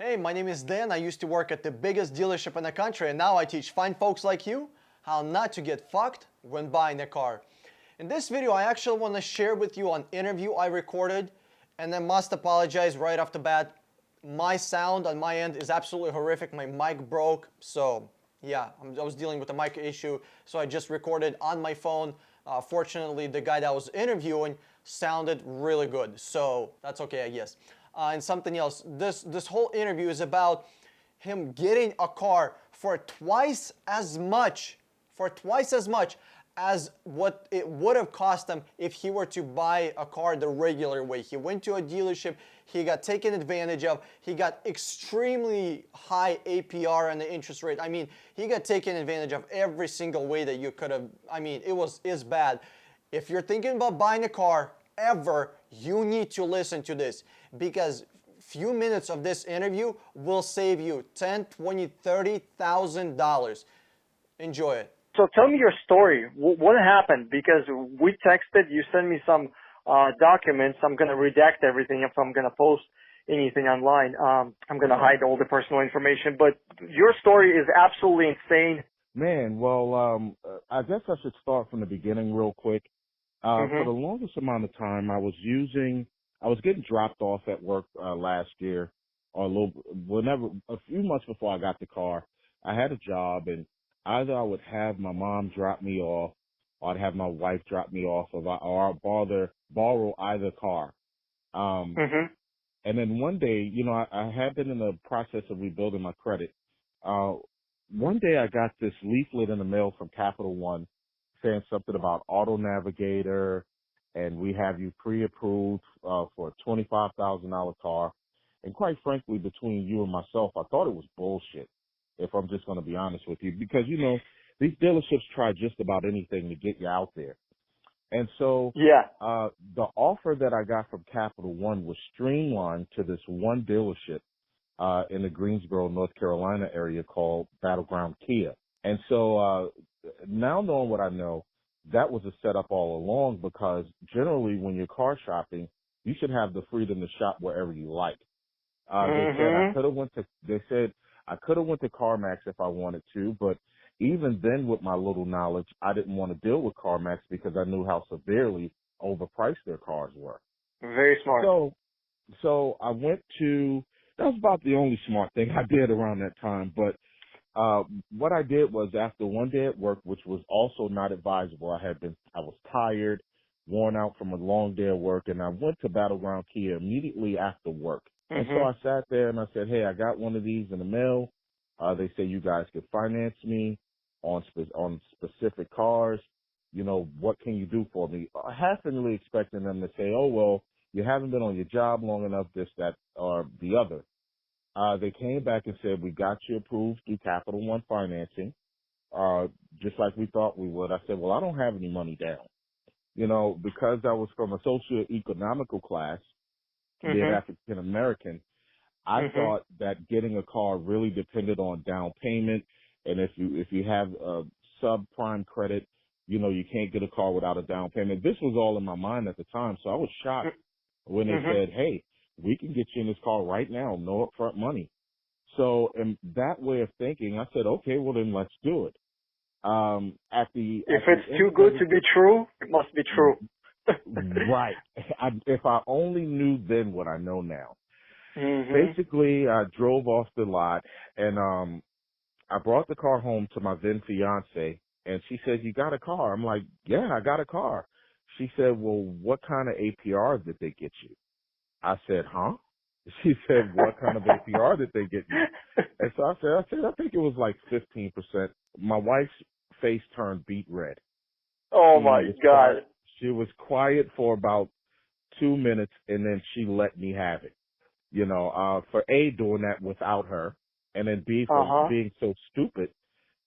Hey, my name is Dan. I used to work at the biggest dealership in the country, and now I teach fine folks like you how not to get fucked when buying a car. In this video, I actually want to share with you an interview I recorded, and I must apologize right off the bat. My sound on my end is absolutely horrific. My mic broke, so yeah, I was dealing with a mic issue, so I just recorded on my phone. Fortunately, the guy that I was interviewing sounded really good, so that's okay, I guess. And something else, this whole interview is about him getting a car for twice as much, as what it would have cost him if he were to buy a car the regular way. He went to a dealership, he got taken advantage of, he got extremely high APR and the interest rate. I mean, he got taken advantage of every single way that you could have. I mean, it's bad. If you're thinking about buying a car ever, you need to listen to this, because few minutes of this interview will save you $10, $20, $30,000. Enjoy it. So tell me your story. What happened? Because we texted, you sent me some documents. I'm going to redact everything if I'm going to post anything online. I'm going to hide all the personal information. But your story is absolutely insane. Man, well, I guess I should start from the beginning real quick. For the longest amount of time, I was getting dropped off at work last year, or a few months before I got the car. I had a job, and either I would have my mom drop me off, or I'd have my wife drop me off, or I'd borrow either car. And then one day, I had been in the process of rebuilding my credit. One day I got this leaflet in the mail from Capital One saying something about Auto Navigator, and we have you pre-approved for a $25,000 car. And quite frankly, between you and myself, I thought it was bullshit, if I'm just going to be honest with you, because, these dealerships try just about anything to get you out there. And so the offer that I got from Capital One was streamlined to this one dealership in the Greensboro, North Carolina area called Battleground Kia. And so now knowing what I know, that was a setup all along, because generally when you're car shopping, you should have the freedom to shop wherever you like. They said I could have went to CarMax if I wanted to, but even then with my little knowledge, I didn't want to deal with CarMax because I knew how severely overpriced their cars were. Very smart. So I went to, that was about the only smart thing I did around that time. But what I did was, after one day at work, which was also not advisable, I was tired, worn out from a long day at work, and I went to Battleground Kia immediately after work. And so I sat there and I said, hey, I got one of these in the mail. They say you guys could finance me on specific cars. What can you do for me? Halfingly expecting them to say, oh, well, you haven't been on your job long enough, this, that, or the other. They came back and said, we got you approved through Capital One financing, just like we thought we would. I said, well, I don't have any money down. Because I was from a socio-economical class, being African American, I thought that getting a car really depended on down payment. And if you have subprime credit, you can't get a car without a down payment. This was all in my mind at the time. So I was shocked when they said, hey, we can get you in this car right now, no upfront money. So in that way of thinking, I said, okay, well then let's do it. If it's too good to be true, it must be true. Right. If I only knew then what I know now. Basically, I drove off the lot, and I brought the car home to my then fiance, and she said, you got a car? I'm like, yeah, I got a car. She said, well, what kind of APR did they get you? I said, huh? She said, what kind of APR did they get you? And so I said, I think it was like 15%. My wife's face turned beet red. Oh my God. She was quiet for about 2 minutes, and then she let me have it. For A, doing that without her, and then B, for being so stupid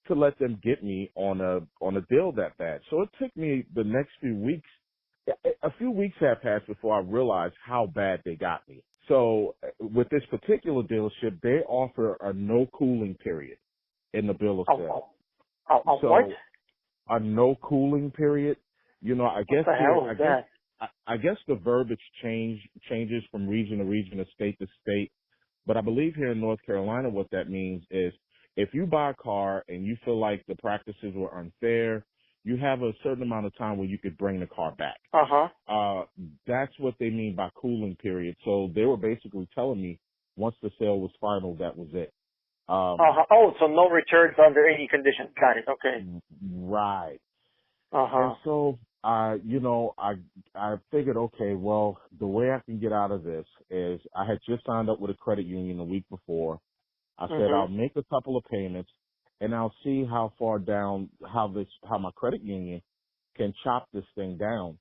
to let them get me on a deal that bad. So it took me the next few weeks. A few weeks have passed before I realized how bad they got me. So with this particular dealership, they offer a no cooling period in the bill of sale. What? A no cooling period. I guess what the hell is that? I guess the verbiage changes from region to region, or state to state, But I believe here in North Carolina, what that means is if you buy a car and you feel like the practices were unfair, you have a certain amount of time where you could bring the car back. That's what they mean by cooling period. So they were basically telling me once the sale was final, that was it. Oh, so no returns under any condition. Got it. Okay. Right. Uh-huh. And so, I figured, okay, well, the way I can get out of this is I had just signed up with a credit union the week before. I said I'll make a couple of payments and I'll see how far down, how my credit union can chop this thing down.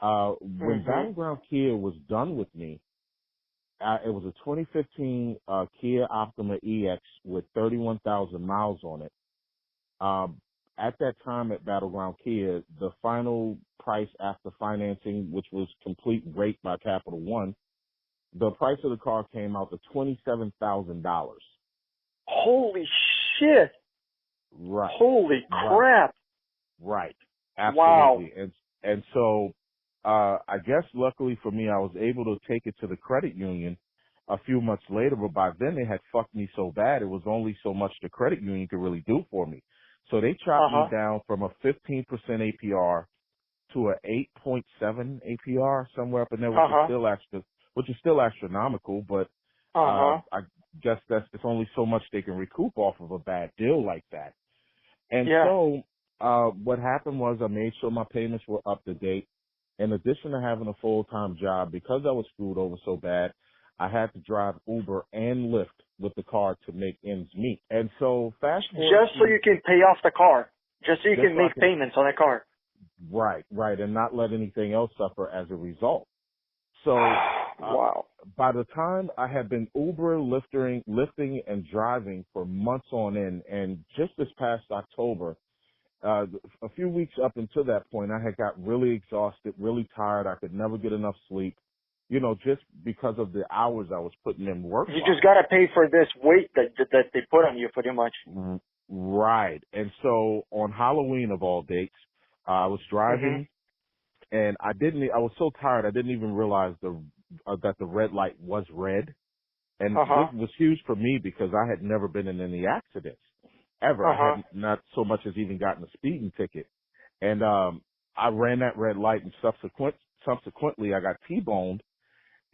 When Battleground Kia was done with me, it was a 2015 Kia Optima EX with 31,000 miles on it. At that time at Battleground Kia, the final price after financing, which was complete rate by Capital One, the price of the car came out to $27,000. Holy shit. Right. Holy crap. Right. Absolutely. Wow. And so, I guess luckily for me, I was able to take it to the credit union a few months later, but by then they had fucked me so bad, it was only so much the credit union could really do for me. So they chopped me down from a 15% APR to a 8.7 APR, somewhere up in there, which is still astronomical, but I guess it's only so much they can recoup off of a bad deal like that. And so what happened was I made sure my payments were up to date. In addition to having a full-time job, because I was screwed over so bad, I had to drive Uber and Lyft with the car to make ends meet. And so fast forward. Just so you can pay off the car. Just so you can make payments on the car. Right. And not let anything else suffer as a result. So wow. By the time I had been Uber, lifting and driving for months on end, and just this past October, a few weeks up until that point, I had got really exhausted, really tired. I could never get enough sleep, just because of the hours I was putting in work. You just got to pay for this weight that they put on you pretty much. Right. And so on Halloween of all dates, I was driving and I was so tired I didn't even realize that the red light was red. And this was huge for me because I had never been in any accidents ever. I had not so much as even gotten a speeding ticket. And I ran that red light and subsequently I got T-boned.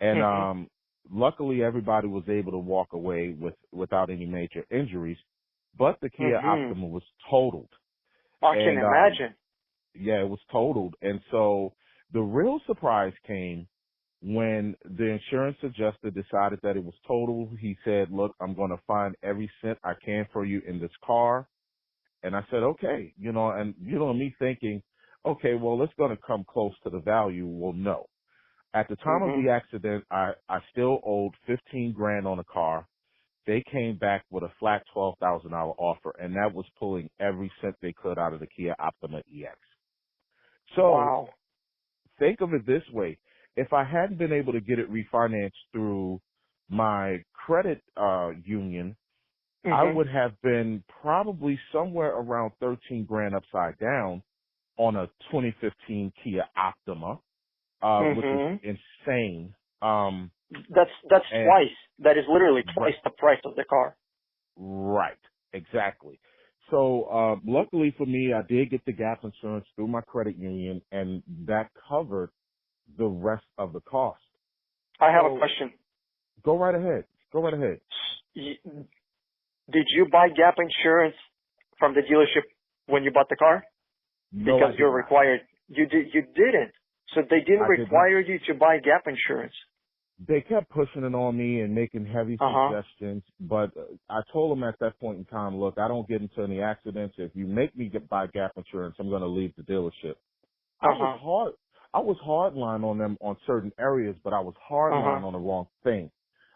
And luckily everybody was able to walk away without any major injuries. But the Kia Optima was totaled. I can imagine. Yeah, it was totaled. And so the real surprise came when the insurance adjuster decided that it was totaled. He said, look, I'm going to find every cent I can for you in this car. And I said, okay, and me thinking, okay, well, it's going to come close to the value. Well, no. At the time of the accident, I still owed $15,000 on the car. They came back with a flat $12,000 offer, and that was pulling every cent they could out of the Kia Optima EX. So think of it this way. If I hadn't been able to get it refinanced through my credit union, I would have been probably somewhere around $13,000 upside down on a 2015 Kia Optima, which is insane. That's twice. That is literally twice the price of the car. Right. Exactly. So, luckily for me, I did get the gap insurance through my credit union, and that covered the rest of the cost. I have a question. Go right ahead. Did you buy gap insurance from the dealership when you bought the car? No, because you're required. You didn't. So they didn't require you to buy gap insurance. They kept pushing it on me and making heavy suggestions, but I told them at that point in time, look, I don't get into any accidents. If you make me buy gap insurance, I'm going to leave the dealership. I was hardline on them on certain areas, but I was hardline on the wrong thing.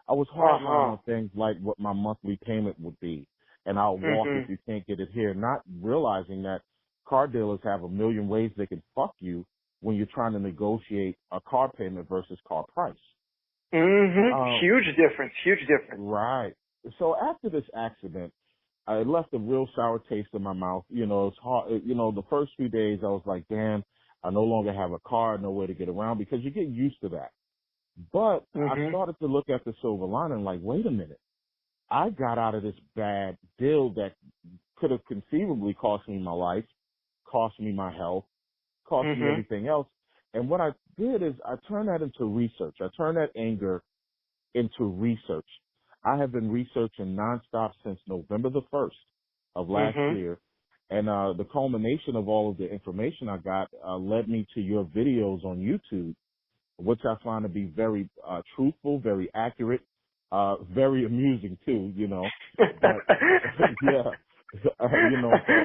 I was hardline on things like what my monthly payment would be, and I'll walk if you can't get it here, not realizing that car dealers have a million ways they can fuck you when you're trying to negotiate a car payment versus car price. Huge difference. Right. So after this accident, I left a real sour taste in my mouth. It's hard. The first few days I was like, damn, I no longer have a car, nowhere to get around, because you get used to that. But I Mhm. started to look at the silver lining, like, wait a minute. I got out of this bad deal that could have conceivably cost me my life, cost me my health, cost me Mhm. everything else. And what I did is I turned that into research. I turned that anger into research. I have been researching nonstop since November the 1st of last Mhm. year. And the culmination of all of the information I got led me to your videos on YouTube, which I find to be very truthful, very accurate, very amusing too, you know. But yeah, but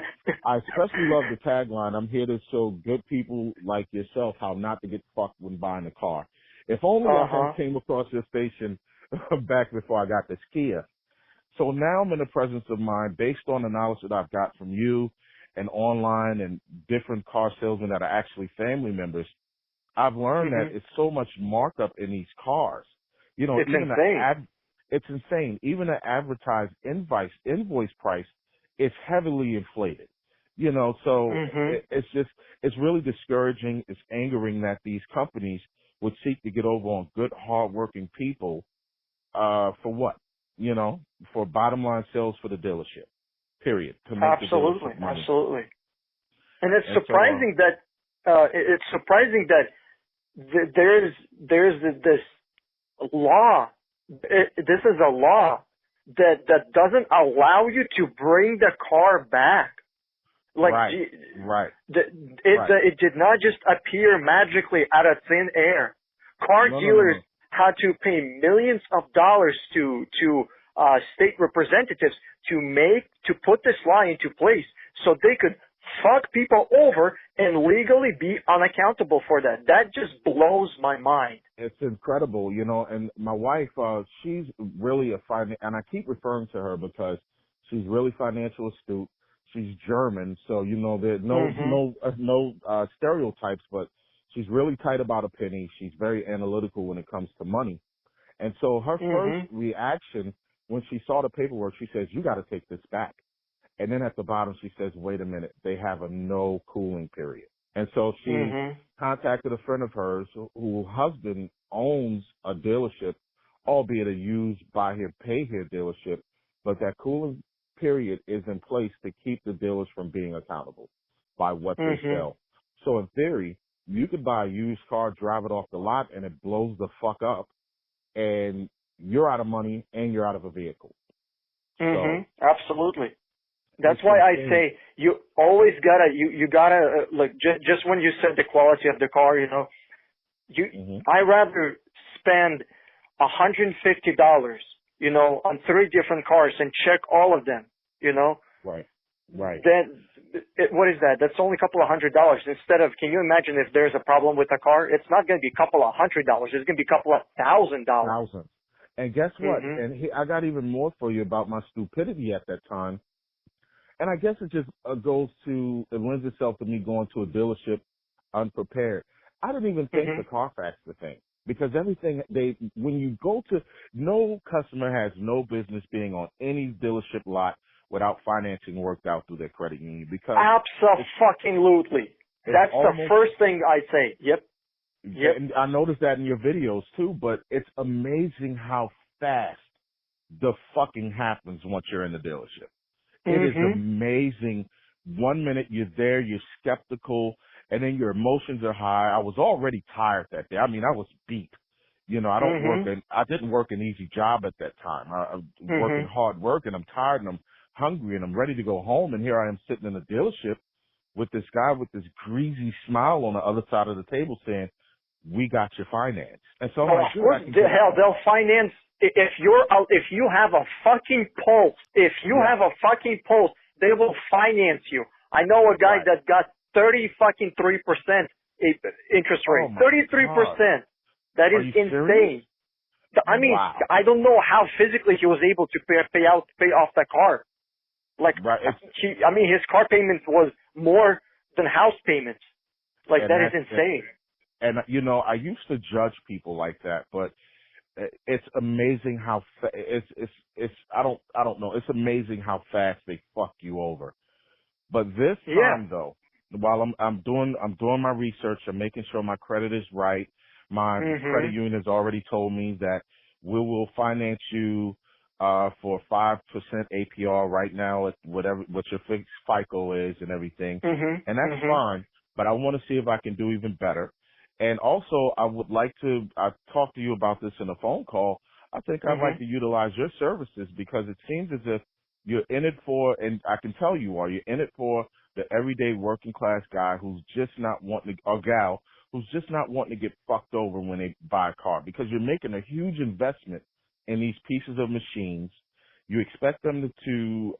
I especially love the tagline. I'm here to show good people like yourself how not to get fucked when buying a car. If only I had Uh-huh. came across your station back before I got this Kia. So now I'm in the presence of mind based on the knowledge that I've got from you and online and different car salesmen that are actually family members. I've learned that Mhm. it's so much markup in these cars. You know, It's even insane. it's insane. Even the advertised invoice price is heavily inflated. You know, so Mhm. it's really discouraging. It's angering that these companies would seek to get over on good, hardworking people, for what? You know, for bottom line sales for the dealership. Period. To make the Absolutely. dealership money. Absolutely. And it's And so, surprising that it's surprising that there's this law. This is a law that doesn't allow you to bring the car back. Like right, right, right. it did not just appear magically out of thin air. Car No, no, no, dealers no. had to pay millions of dollars to state representatives to put this law into place so they could fuck people over and legally be unaccountable for that. That just blows my mind. It's incredible, you know, and my wife, she's really and I keep referring to her because she's really financial astute. She's German, so, you know, there's Mhm. no stereotypes, but she's really tight about a penny. She's very analytical when it comes to money. And so her first Mhm. reaction when she saw the paperwork, she says, you got to take this back. And then at the bottom, she says, wait a minute, they have a no cooling period. And so she Mhm. contacted a friend of hers whose husband owns a dealership, albeit a used buy here, pay here dealership, but that cooling period is in place to keep the dealers from being accountable by what they Mhm. sell. So in theory, you could buy a used car, drive it off the lot, and it blows the fuck up, and you're out of money and you're out of a vehicle. So Absolutely. That's it's why I insane. say you always gotta you gotta like just when you said the quality of the car, you Hmm. I rather spend $150, on 3 different cars and check all of them, Right. Right. then what is that? That's only a couple of $100 instead of. Can you imagine if there's a problem with the car? It's not going to be a couple of $100. It's going to be a couple of $1,000. Thousands. And guess what? Mhm. And I got even more for you about my stupidity at that time. And I guess it just it lends itself to me going to a dealership unprepared. I didn't even think the Mhm. Carfax the thing because when you go to, no customer has no business being on any dealership lot without financing worked out through their credit union because it's, Absolutely. it's That's the almost, first thing I say. Yep. Yep. and I noticed that in your videos too, but it's amazing how fast the fucking happens once you're in the dealership. It is Mhm. amazing. 1 minute you're there, you're skeptical, and then your emotions are high. I was already tired that day. I mean, I was beat. You know, Mhm. I didn't work an easy job at that time. I'm working Mhm. hard work and I'm tired and I'm hungry and I'm ready to go home. And here I am sitting in a dealership with this guy with this greasy smile on the other side of the table saying, we got your finance. And so I'm Well, like, of good, course, I can get hell, out. they'll finance if you have a fucking pulse. If you Yes. have a fucking pulse, they will finance you. I know a guy Right. that got 3% interest Oh rate. my God. 33%. That Are is you serious? insane. I mean, Wow. I don't know how physically he was able to pay off the car. Like, Right. his car payment was more than house payments. Like, And that is that's, insane. and you know, I used to judge people like that, but it's amazing how it's I don't know. It's amazing how fast they fuck you over. But this Yeah. time though, while I'm doing my research, I'm making sure my credit is right, My credit union has already told me that we will finance you for 5% APR right now at what your fixed FICO is and everything. And that's fine, but I want to see if I can do even better. And also, I talked to you about this in a phone call. I think I'd like to utilize your services because it seems as if you're in it for, and I can tell you're in it for the everyday working class guy who's just not wanting to, or gal, who's just not wanting to get fucked over when they buy a car because you're making a huge investment in these pieces of machines. You expect them to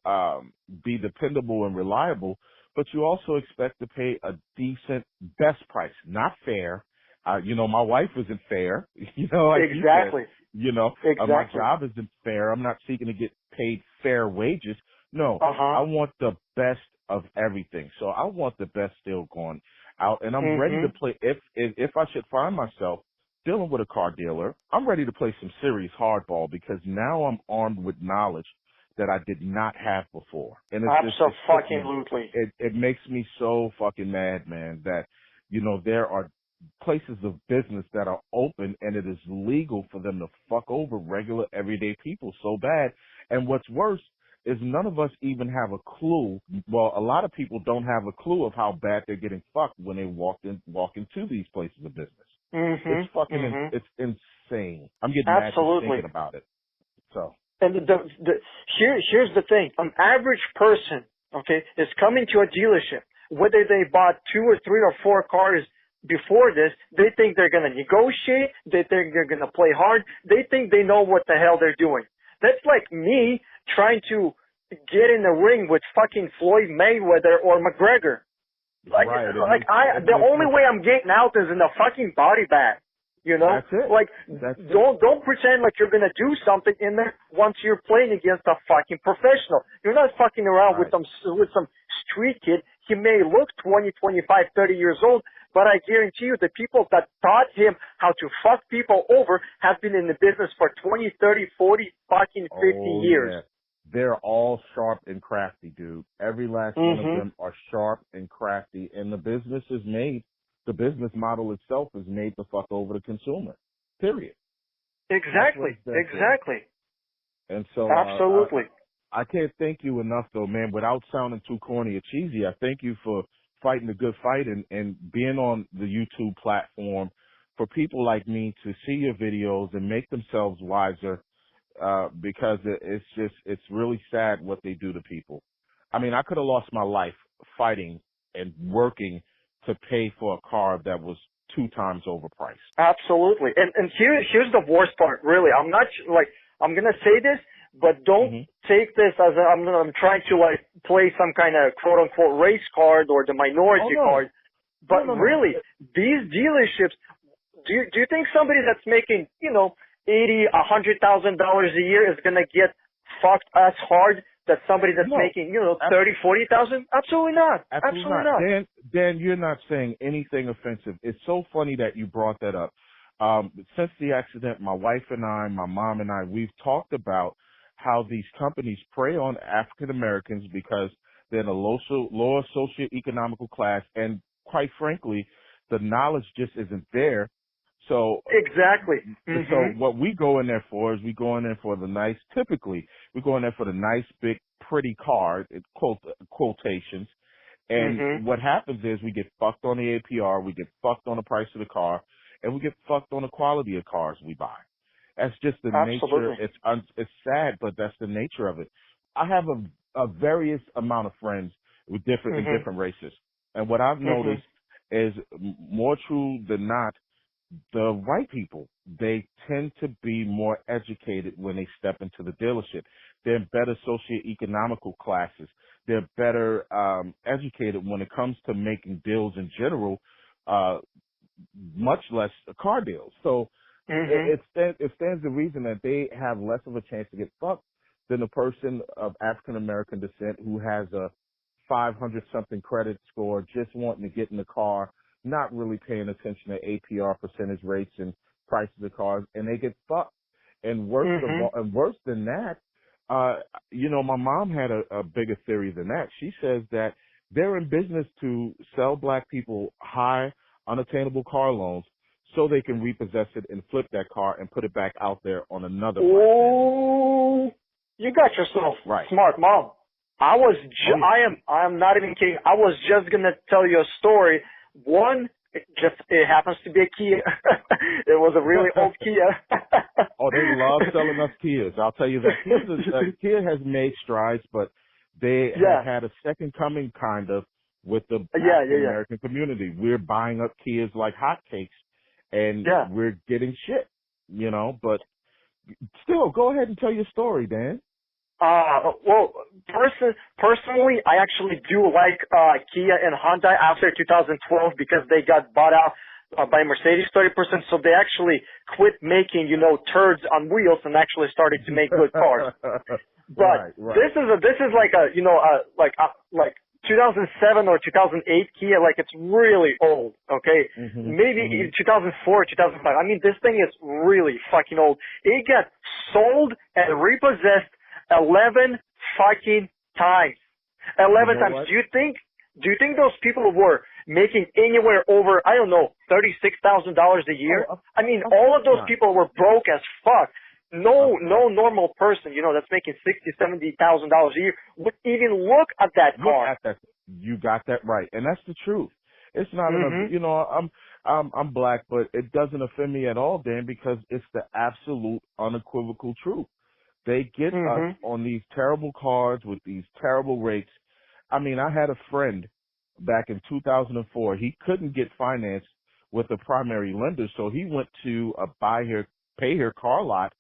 be dependable and reliable, but you also expect to pay a decent best price, not fair. My wife isn't fair. Like exactly. You said, my job isn't fair. I'm not seeking to get paid fair wages. No, I want the best of everything. So I want the best deal going out, and I'm ready to play. If I should find myself dealing with a car dealer, I'm ready to play some serious hardball because now I'm armed with knowledge that I did not have before. And Absolutely. It makes me so fucking mad, man, that, there are places of business that are open and it is legal for them to fuck over regular everyday people so bad. And what's worse is none of us even have a clue. Well, a lot of people don't have a clue of how bad they're getting fucked when they walk into these places of business. It's fucking, it's insane. I'm getting mad just thinking about it. So. And here's the thing. An average person, is coming to a dealership, whether they bought 2 or 3 or 4 cars before this, they think they're going to negotiate. They think they're going to play hard. They think they know what the hell they're doing. That's like me trying to get in the ring with fucking Floyd Mayweather or McGregor. The only way I'm getting out is in a fucking body bag. That's it. Don't pretend like you're gonna do something in there once you're playing against a fucking professional. You're not fucking around with some street kid. He may look 20, 25, 30 years old, but I guarantee you the people that taught him how to fuck people over have been in the business for 20, 30, 40, fucking 50 years. Yeah. They're all sharp and crafty, dude. Every last one of them are sharp and crafty, and the business model itself is made to fuck over the consumer. Period. Exactly. And so, absolutely. I can't thank you enough, though, man. Without sounding too corny or cheesy, I thank you for fighting a good fight and being on the YouTube platform for people like me to see your videos and make themselves wiser. Because it's really sad what they do to people. I mean, I could have lost my life fighting and working to pay for a car that was 2 times overpriced. Absolutely. And here's the worst part, really. I'm not I'm going to say this, but don't take this as I'm trying to play some kind of quote unquote race card or the minority card. But really, these dealerships, do you think somebody that's making, $80,000, $100,000 a year is going to get fucked as hard that somebody that's making, 30, 40,000? Absolutely not. Absolutely not. Dan, you're not saying anything offensive. It's so funny that you brought that up. Since the accident, my wife and I, my mom and I, we've talked about how these companies prey on African Americans because they're in a lower socioeconomical class, and quite frankly, the knowledge just isn't there. So exactly. So what we go in there for is we go in there for the nice. Typically, we go in there for the nice, big, pretty car. Quotations. And what happens is we get fucked on the APR, we get fucked on the price of the car, and we get fucked on the quality of cars we buy. That's just the nature. It's sad, but that's the nature of it. I have a various amount of friends with different races, and what I've noticed is more true than not. The white people, they tend to be more educated when they step into the dealership. They're in better socioeconomical classes. They're better educated when it comes to making deals in general, much less car deals. So it stands to reason that they have less of a chance to get fucked than a person of African American descent who has a 500-something credit score, just wanting to get in the car, not really paying attention to APR percentage rates and prices of cars, and they get fucked. And worse than that, my mom had a bigger theory than that. She says that they're in business to sell black people high, unattainable car loans so they can repossess it and flip that car and put it back out there on another platform. Oh, you got yourself Right. smart, Mom. Oh, yeah. I am not even kidding. I was just gonna tell you a story. One, it happens to be a Kia. It was a really old Kia. Oh, they love selling us Kias. I'll tell you that. Kia has made strides, but they have Yeah, had a second coming kind of with the African yeah. American community. We're buying up Kias like hotcakes, and Yeah. we're getting shit, you know. But still, go ahead and tell your story, Dan. Well, personally, I actually do like Kia and Hyundai after 2012 because they got bought out by Mercedes 30%. So they actually quit making, turds on wheels and actually started to make good cars. But Right. this is like a, like 2007 or 2008 Kia, like it's really old, okay? Maybe 2004, 2005. I mean, this thing is really fucking old. It got sold and repossessed 11 fucking times. 11 times. What? Do you think those people were making anywhere over, I don't know, $36,000 a year? I mean, all of those people were broke as fuck. No normal person, that's making $60,000, $70,000 a year would even look at that car. Look at that. You got that right, and that's the truth. It's not I'm black, but it doesn't offend me at all, Dan, because it's the absolute unequivocal truth. They get us on these terrible cars with these terrible rates. I mean, I had a friend back in 2004. He couldn't get financed with a primary lender, so he went to a pay here car lot,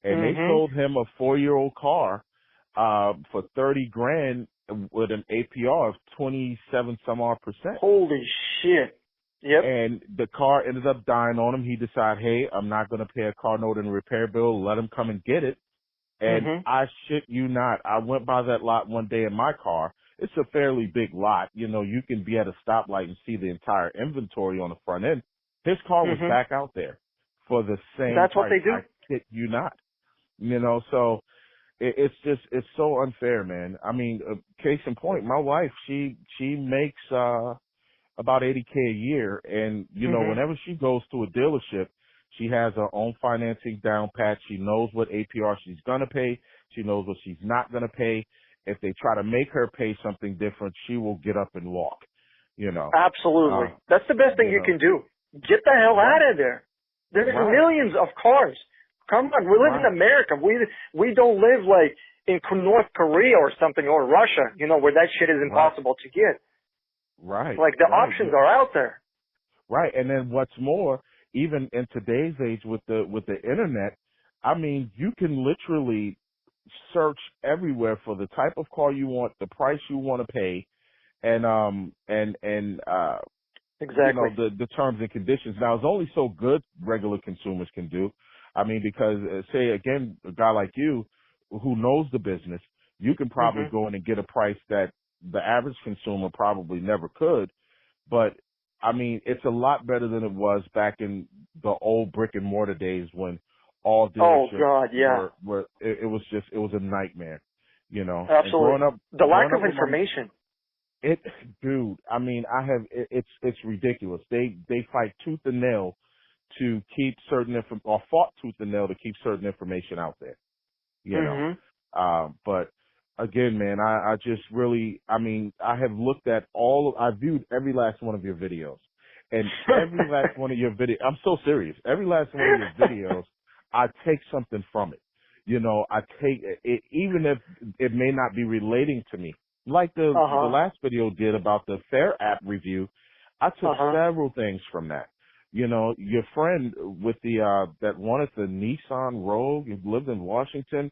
and they sold him a 4-year-old car for $30,000 with an APR of 27 some odd percent. Holy shit. Yep. And the car ended up dying on him. He decided, hey, I'm not going to pay a car note and repair bill. Let him come and get it. And I shit you not, I went by that lot one day in my car. It's a fairly big lot. You can be at a stoplight and see the entire inventory on the front end. His car was back out there for the same That's price. what they do. I shit you not. So it's so unfair, man. I mean, case in point, my wife, she makes, about $80K a year. And, whenever she goes to a dealership, she has her own financing down pat. She knows what APR she's going to pay. She knows what she's not going to pay. If they try to make her pay something different, she will get up and walk, Absolutely. That's the best thing you can do. Get the hell out of there. There's millions of cars. Come on, we live in America. We don't live like in North Korea or something, or Russia, where that shit is impossible to get. Right. Like the options are out there. Right. And then what's more, even in today's age with the internet, I mean, you can literally search everywhere for the type of car you want, the price you want to pay, and exactly. The terms and conditions. Now, it's only so good regular consumers can do. I mean, because say again, a guy like you who knows the business, you can probably go in and get a price that the average consumer probably never could. But I mean, it's a lot better than it was back in the old brick and mortar days when all dealerships were it was a nightmare, Absolutely. And growing up, the lack of information. Dude, I mean, it's ridiculous. They fight tooth and nail to keep or fought tooth and nail to keep certain information out there, but again, man, I just really, I mean, I have looked at I viewed every last one of your videos, and every last one of your I'm so serious. Every last one of your videos, I take something from it. I take it, even if it may not be relating to me. Like the last video did about the Fair app review, I took several things from that. Your friend with that wanted the Nissan Rogue, who lived in Washington,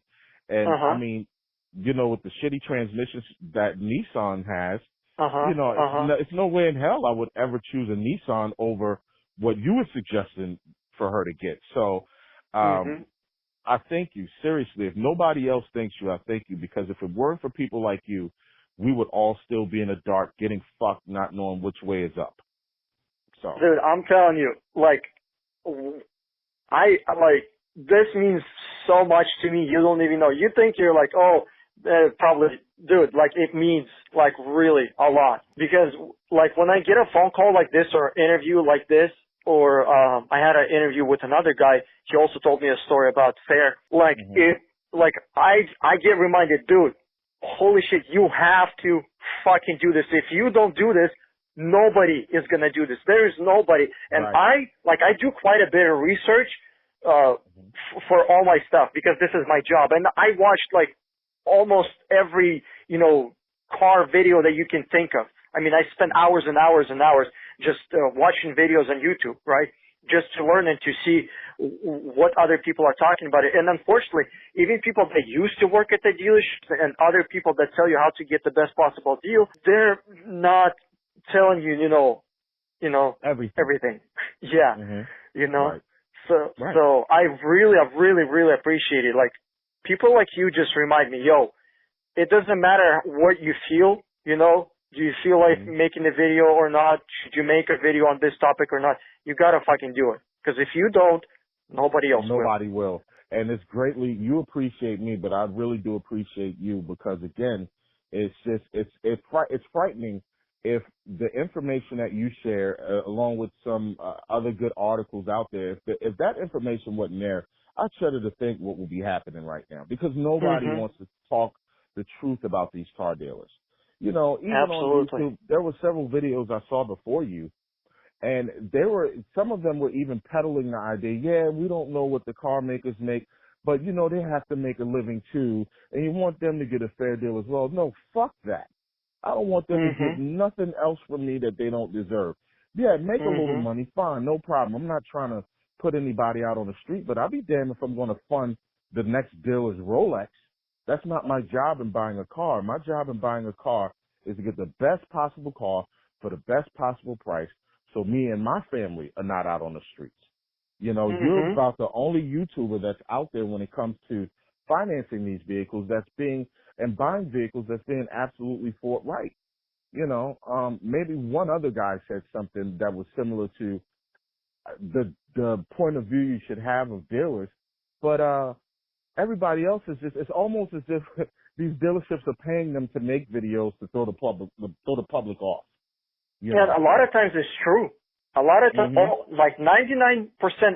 and I mean, with the shitty transmissions that Nissan has, it's no way in hell I would ever choose a Nissan over what you were suggesting for her to get. So, I thank you. Seriously, if nobody else thanks you, I thank you, because if it weren't for people like you, we would all still be in the dark, getting fucked, not knowing which way is up. So, dude, I'm telling you, this means so much to me. You don't even know. You think you're like, probably, dude, it means really a lot, because when I get a phone call like this or interview like this, or I had an interview with another guy. He also told me a story about fair. Like I get reminded, dude, holy shit, you have to fucking do this. If you don't do this, nobody is gonna do this. There is nobody. And Right. I do quite a bit of research for all my stuff because this is my job. And I watched like almost every, car video that you can think of. I mean, I spend hours and hours and hours just watching videos on YouTube, right? Just to learn and to see what other people are talking about it. And unfortunately, even people that used to work at the dealership and other people that tell you how to get the best possible deal, they're not telling you, everything. Yeah. Right. So I've really appreciate it. Like people like you just remind me, yo, it doesn't matter what you feel, do you feel like making a video or not? Should you make a video on this topic or not? You gotta fucking do it. Because if you don't, nobody else will. Nobody will. And it's greatly, you appreciate me, but I really do appreciate you because again, it's just, it's frightening if the information that you share, along with some other good articles out there, if that information wasn't there, I shudder to think what would be happening right now because nobody wants to talk the truth about these car dealers. Even Absolutely. on YouTube, there were several videos I saw before you, and some of them were even peddling the idea, yeah, we don't know what the car makers make, but they have to make a living too, and you want them to get a fair deal as well. No, fuck that. I don't want them to get nothing else from me that they don't deserve. Yeah, make a little money, fine, no problem. I'm not trying to put anybody out on the street, but I'll be damned if I'm going to fund the next dealer's Rolex. That's not my job in buying a car. My job in buying a car is to get the best possible car for the best possible price so me and my family are not out on the streets. You're about the only YouTuber that's out there when it comes to financing these vehicles and buying vehicles that's being absolutely forthright. Maybe one other guy said something that was similar to the point of view you should have of dealers, but everybody else is it's almost as if these dealerships are paying them to make videos to throw the public off. Yeah, a lot of times it's true. A lot of times, like 99%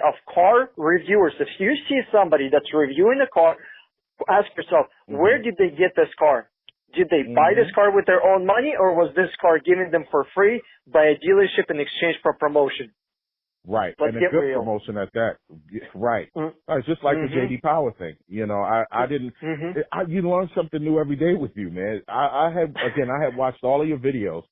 of car reviewers, if you see somebody that's reviewing a car, ask yourself, where did they get this car? Did they buy this car with their own money, or was this car given them for free by a dealership in exchange for promotion? Right, Let's and a get good real. Promotion at that. Right. It's just like the JD Power thing. I didn't. You learn something new every day with you, man. I had watched all of your videos.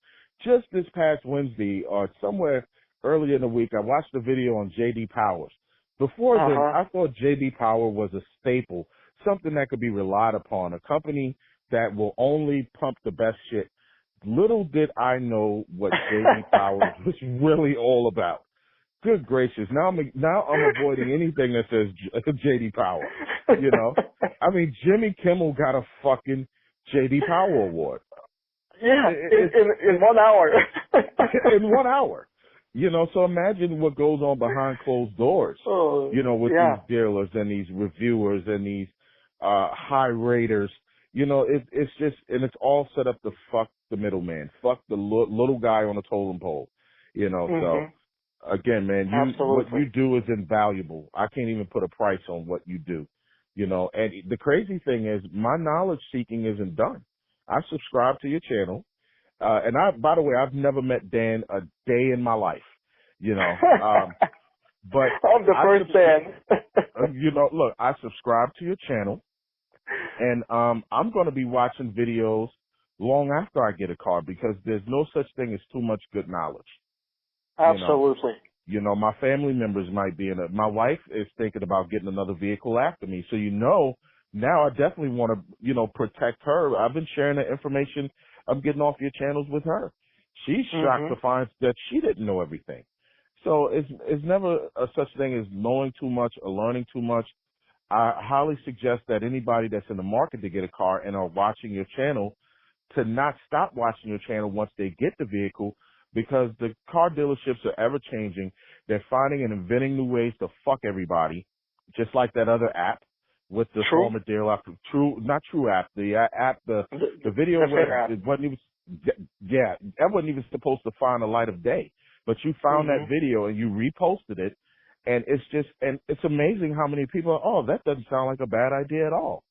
Just this past Wednesday or somewhere earlier in the week, I watched a video on JD Powers. Before then, I thought JD Power was a staple, something that could be relied upon, a company that will only pump the best shit. Little did I know what JD Powers was really all about. Good gracious! Now I'm avoiding anything that says JD Power. I mean, Jimmy Kimmel got a fucking JD Power award. Yeah, in 1 hour. In 1 hour. So imagine what goes on behind closed doors. With these dealers and these reviewers and these high raters. It's just, and it's all set up to fuck the middleman, fuck the little guy on the totem pole. So. Again, man, what you do is invaluable. I can't even put a price on what you do, and the crazy thing is my knowledge seeking isn't done. I subscribe to your channel. And by the way, I've never met Dan a day in my life, but I'm the first Dan. Look, I subscribe to your channel and, I'm going to be watching videos long after I get a car because there's no such thing as too much good knowledge. Absolutely. My family members might be in it. My wife is thinking about getting another vehicle after me. So, now I definitely want to, protect her. I've been sharing the information I'm getting off your channels with her. She's shocked to find that she didn't know everything. So it's never a such thing as knowing too much or learning too much. I highly suggest that anybody that's in the market to get a car and are watching your channel to not stop watching your channel once they get the vehicle, because the car dealerships are ever changing. They're finding and inventing new ways to fuck everybody, just like that other app with the former dealer app. Not True App, the app, the video where it wasn't even, that wasn't even supposed to find the light of day. but you found that Mhm. video and you reposted it, and it's amazing how many people are, oh, that doesn't sound like a bad idea at all.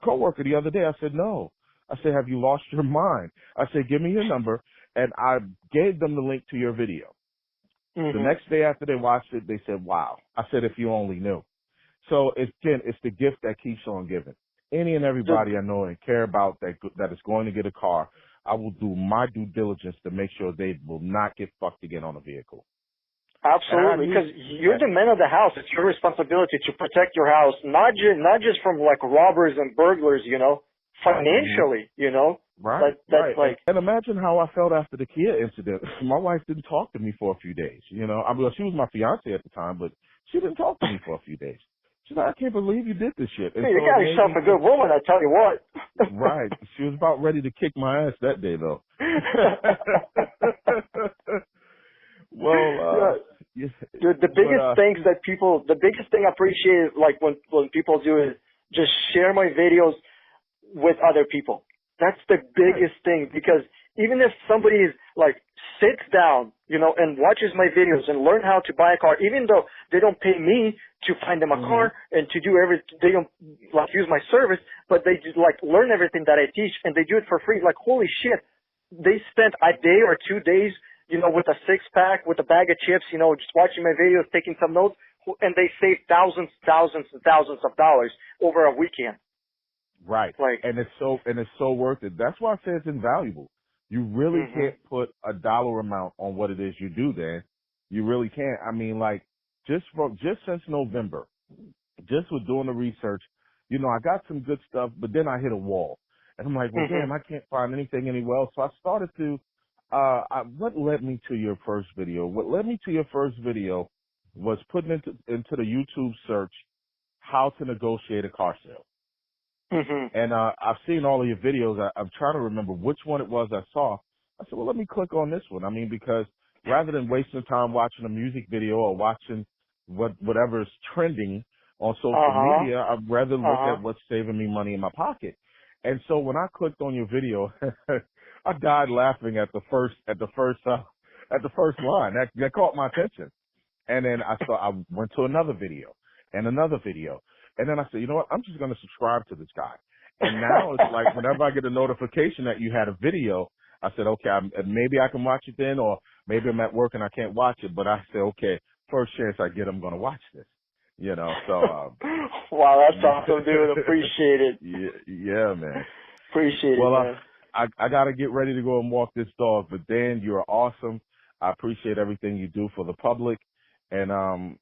Coworker the other day, I said, no. I said, have you lost your mind? I said, give me your number, and I gave them the link to your video. The Mhm. next day after they watched it, they said, wow. I said, if you only knew. So it's the gift that keeps on giving. Any and everybody I know and care about that is going to get a car, I will do my due diligence to make sure they will not get fucked again on a vehicle. Absolutely, because you're the man of the house. It's your responsibility to protect your house, not just from like robbers and burglars, financially, Right, That's right. like. And imagine how I felt after the Kia incident. My wife didn't talk to me for a few days. I mean, she was my fiance at the time, but she didn't talk to me for a few days. She's like, I can't believe you did this shit. And Hey, you so it got made yourself me a good woman, I tell you what. right. She was about ready to kick my ass that day, though. Well, Yeah. yeah, The but the biggest thing I appreciate, like when people do is just share my videos with other people. That's the right. biggest thing, because even if somebody is like sits down, and watches my videos and learn how to buy a car, even though they don't pay me to find them a Mm-hmm. car and to do they don't like use my service, but they just like learn everything that I teach and they do it for free. Like, holy shit, they spent a day or 2 days, with a 6-pack, with a bag of chips, just watching my videos, taking some notes, and they saved thousands, thousands, and thousands of dollars over a weekend. Right. Like, And it's so worth it. That's why I say it's invaluable. You really mhm, can't put a dollar amount on what it is you do, Dan. You really can't. I mean, like, just since November, just with doing the research, I got some good stuff, but then I hit a wall. And I'm like, well, mhm, damn, I can't find anything anywhere else. So I started to, what led me to your first video? What led me to your first video was putting into the YouTube search, how to negotiate a car sale. mhm. And I've seen all of your videos. I'm trying to remember which one it was I saw. I said, well, let me click on this one. I mean, because rather than wasting time watching a music video or watching whatever's trending on social Uh-huh, media, I'd rather look uh-huh. at what's saving me money in my pocket. And so when I clicked on your video, I died laughing at the first line. That caught my attention. And then I went to another video and another video. And then I said, you know what? I'm just going to subscribe to this guy. And now it's like whenever I get a notification that you had a video, I said, okay, maybe I can watch it then, or maybe I'm at work and I can't watch it. But I said, okay, first chance I get, I'm going to watch this. So Wow, that's awesome, dude. Appreciate it. yeah, man. Appreciate it, Well, man. I got to get ready to go and walk this dog. But Dan, you're awesome. I appreciate everything you do for the public. And I'm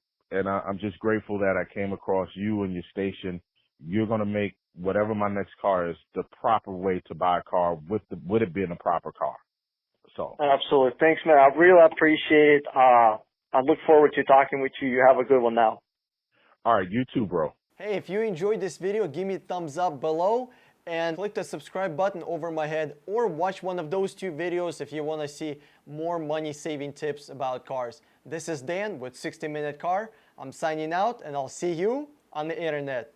just grateful that I came across you and your station. You're gonna make whatever my next car is the proper way to buy a car with it being a proper car. So, Absolutely. Thanks, man. I really appreciate it. I look forward to talking with you. You have a good one now. all right, you too, bro. Hey, if you enjoyed this video, give me a thumbs up below and click the subscribe button over my head, or watch one of those 2 videos if you want to see more money saving tips about cars. This is Dan with 60 Minute Car. I'm signing out, and I'll see you on the internet.